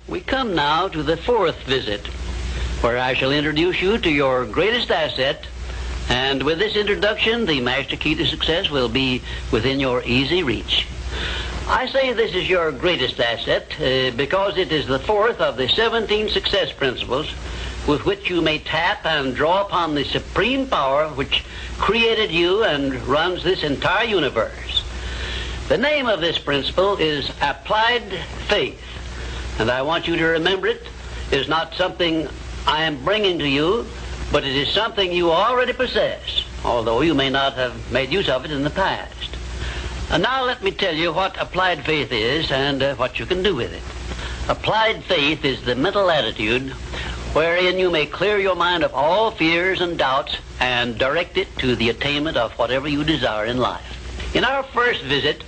We come now to the fourth visit, where I shall introduce you to your greatest asset, and with this introduction, the master key to success will be within your easy reach. I say this is your greatest asset because it is the fourth of the 17 success principles with which you may tap and draw upon the supreme power which created you and runs this entire universe. The name of this principle is applied faith, and I want you to remember it is not something I am bringing to you, but it is something you already possess, although you may not have made use of it in the past. And now let me tell you what applied faith is and what you can do with it. Applied faith is the mental attitude wherein you may clear your mind of all fears and doubts and direct it to the attainment of whatever you desire in life. In our first visit,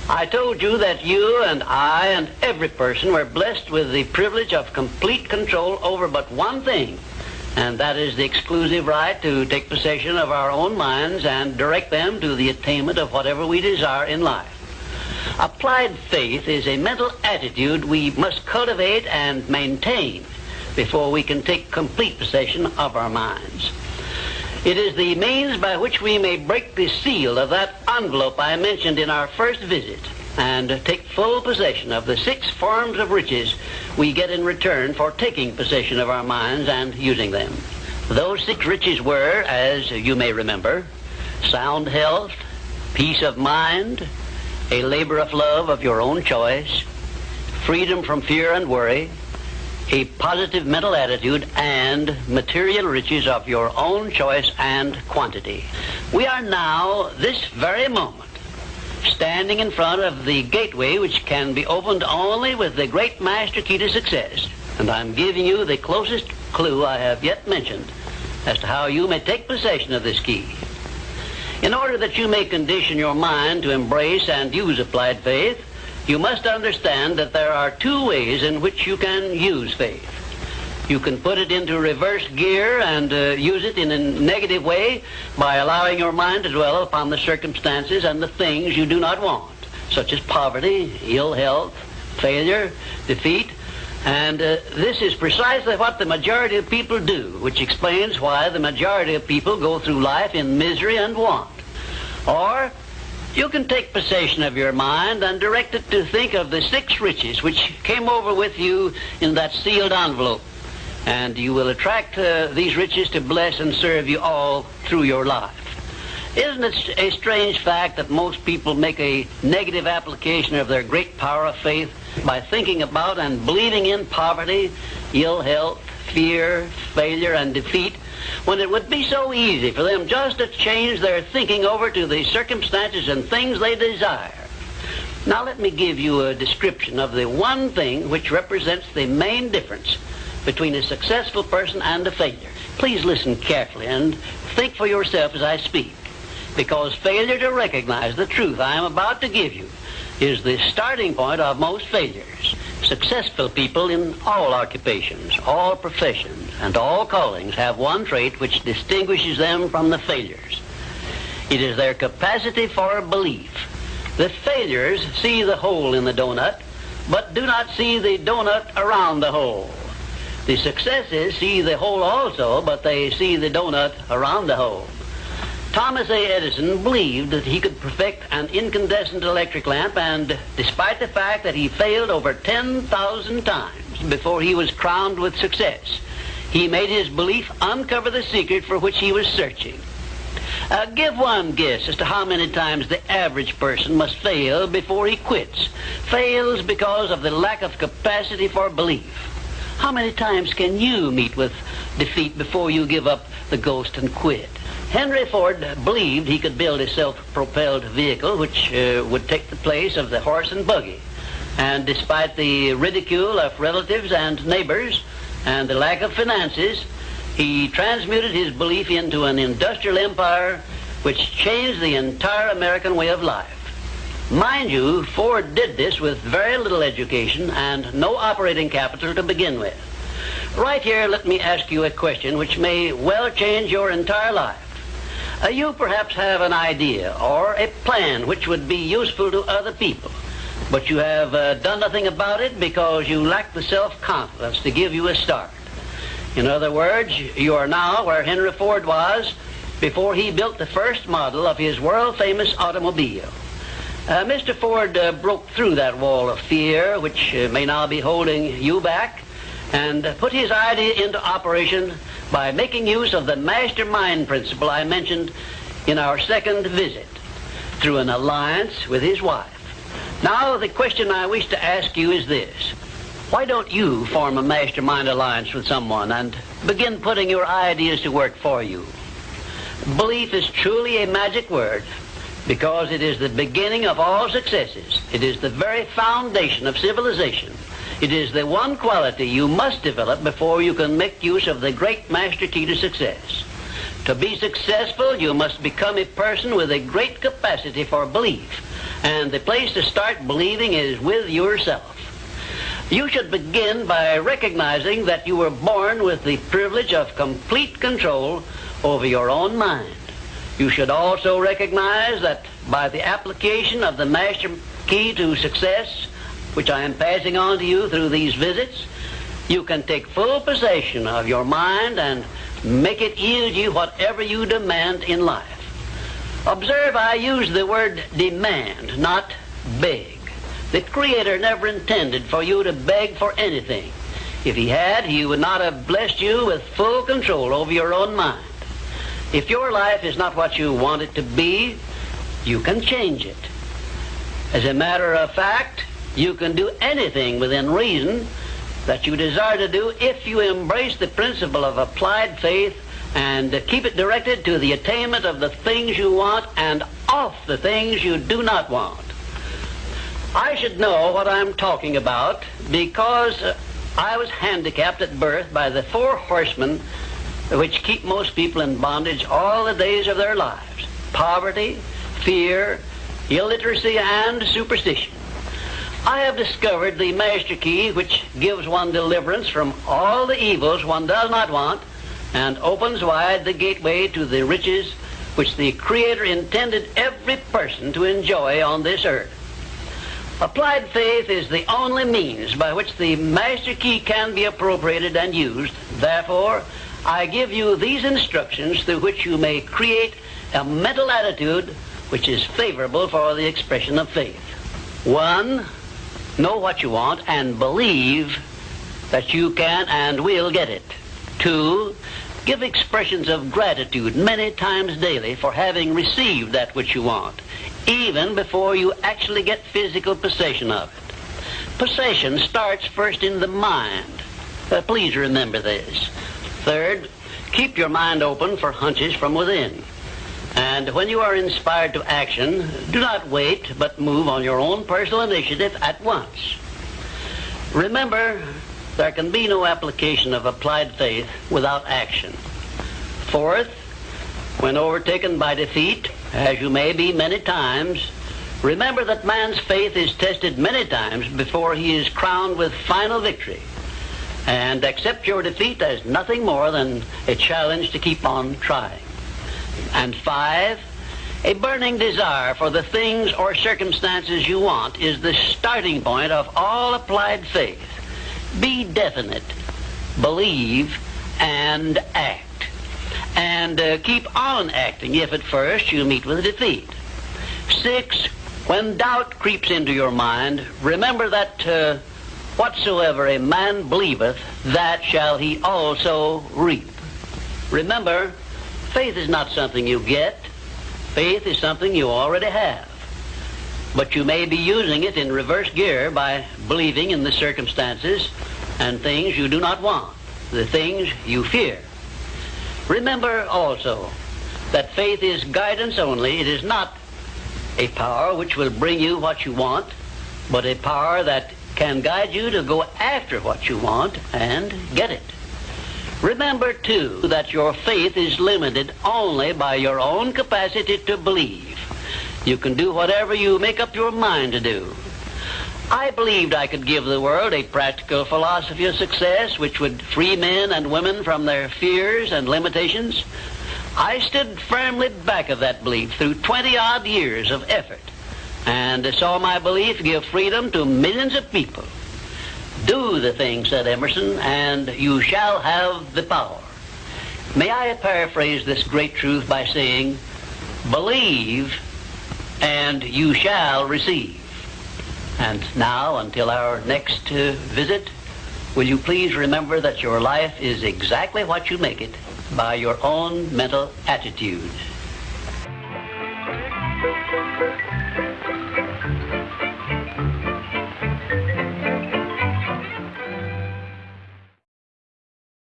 I told you that you and I and every person were blessed with the privilege of complete control over but one thing, and that is the exclusive right to take possession of our own minds and direct them to the attainment of whatever we desire in life. Applied faith is a mental attitude we must cultivate and maintain before we can take complete possession of our minds. It is the means by which we may break the seal of that envelope I mentioned in our first visit and take full possession of the 6 forms of riches we get in return for taking possession of our minds and using them. Those 6 riches were, as you may remember, sound health, peace of mind, a labor of love of your own choice, freedom from fear and worry, a positive mental attitude, and material riches of your own choice and quantity. We are now, this very moment, standing in front of the gateway which can be opened only with the great master key to success. And I'm giving you the closest clue I have yet mentioned as to how you may take possession of this key. In order that you may condition your mind to embrace and use applied faith, you must understand that there are 2 ways in which you can use faith. You can put it into reverse gear and use it in a negative way by allowing your mind to dwell upon the circumstances and the things you do not want, such as poverty, ill health, failure, defeat. And this is precisely what the majority of people do, which explains why the majority of people go through life in misery and want. Or you can take possession of your mind and direct it to think of the 6 riches which came over with you in that sealed envelope. And you will attract these riches to bless and serve you all through your life. Isn't it a strange fact that most people make a negative application of their great power of faith by thinking about and believing in poverty, ill health, fear, failure, and defeat, when it would be so easy for them just to change their thinking over to the circumstances and things they desire? Now let me give you a description of the one thing which represents the main difference between a successful person and a failure. Please listen carefully and think for yourself as I speak, because failure to recognize the truth I am about to give you is the starting point of most failures. Successful people in all occupations, all professions, and all callings have one trait which distinguishes them from the failures. It is their capacity for belief. The failures see the hole in the donut, but do not see the donut around the hole. The successes see the hole also, but they see the donut around the hole. Thomas A. Edison believed that he could perfect an incandescent electric lamp, and despite the fact that he failed over 10,000 times before he was crowned with success, he made his belief uncover the secret for which he was searching. Give one guess as to how many times the average person must fail before he quits. Fails because of the lack of capacity for belief. How many times can you meet with defeat before you give up the ghost and quit? Henry Ford believed he could build a self-propelled vehicle which would take the place of the horse and buggy. And despite the ridicule of relatives and neighbors and the lack of finances, he transmuted his belief into an industrial empire which changed the entire American way of life. Mind you, Ford did this with very little education and no operating capital to begin with. Right here, let me ask you a question which may well change your entire life. You perhaps have an idea or a plan which would be useful to other people. but you have done nothing about it because you lack the self-confidence to give you a start. In other words, you are now where Henry Ford was before he built the first model of his world-famous automobile. Mr. Ford broke through that wall of fear, which may now be holding you back, and put his idea into operation by making use of the mastermind principle I mentioned in our second visit, through an alliance with his wife. Now, the question I wish to ask you is this. Why don't you form a mastermind alliance with someone and begin putting your ideas to work for you? Belief is truly a magic word because it is the beginning of all successes. It is the very foundation of civilization. It is the one quality you must develop before you can make use of the great master key to success. To be successful, you must become a person with a great capacity for belief, and the place to start believing is with yourself. You should begin by recognizing that you were born with the privilege of complete control over your own mind. You should also recognize that by the application of the master key to success, which I am passing on to you through these visits, you can take full possession of your mind and make it yield you whatever you demand in life. Observe, I use the word demand, not beg. The Creator never intended for you to beg for anything. If He had, He would not have blessed you with full control over your own mind. If your life is not what you want it to be, you can change it. As a matter of fact, you can do anything within reason that you desire to do if you embrace the principle of applied faith and keep it directed to the attainment of the things you want and off the things you do not want. I should know what I'm talking about because I was handicapped at birth by the four horsemen which keep most people in bondage all the days of their lives: poverty, fear, illiteracy, and superstition. I have discovered the master key which gives one deliverance from all the evils one does not want and opens wide the gateway to the riches which the Creator intended every person to enjoy on this earth. Applied faith is the only means by which the master key can be appropriated and used. Therefore, I give you these instructions through which you may create a mental attitude which is favorable for the expression of faith. 1, know what you want and believe that you can and will get it. 2, give expressions of gratitude many times daily for having received that which you want, even before you actually get physical possession of it. Possession starts first in the mind. Please remember this. 3rd, keep your mind open for hunches from within. And when you are inspired to action, do not wait, but move on your own personal initiative at once. Remember, there can be no application of applied faith without action. 4th, when overtaken by defeat, as you may be many times, remember that man's faith is tested many times before he is crowned with final victory. And accept your defeat as nothing more than a challenge to keep on trying. And 5, a burning desire for the things or circumstances you want is the starting point of all applied faith. Be definite, believe, and act. And keep on acting if at first you meet with defeat. 6, when doubt creeps into your mind, remember that whatsoever a man believeth, that shall he also reap. Remember, faith is not something you get. Faith is something you already have. But you may be using it in reverse gear by believing in the circumstances and things you do not want, the things you fear. Remember also that faith is guidance only. It is not a power which will bring you what you want, but a power that can guide you to go after what you want and get it. Remember, too, that your faith is limited only by your own capacity to believe. You can do whatever you make up your mind to do. I believed I could give the world a practical philosophy of success which would free men and women from their fears and limitations. I stood firmly back of that belief through 20-odd years of effort. and so my belief give freedom to millions of people. Do the thing, said Emerson, and you shall have the power. May I paraphrase this great truth by saying, believe and you shall receive. And now, until our next visit, will you please remember that your life is exactly what you make it by your own mental attitude.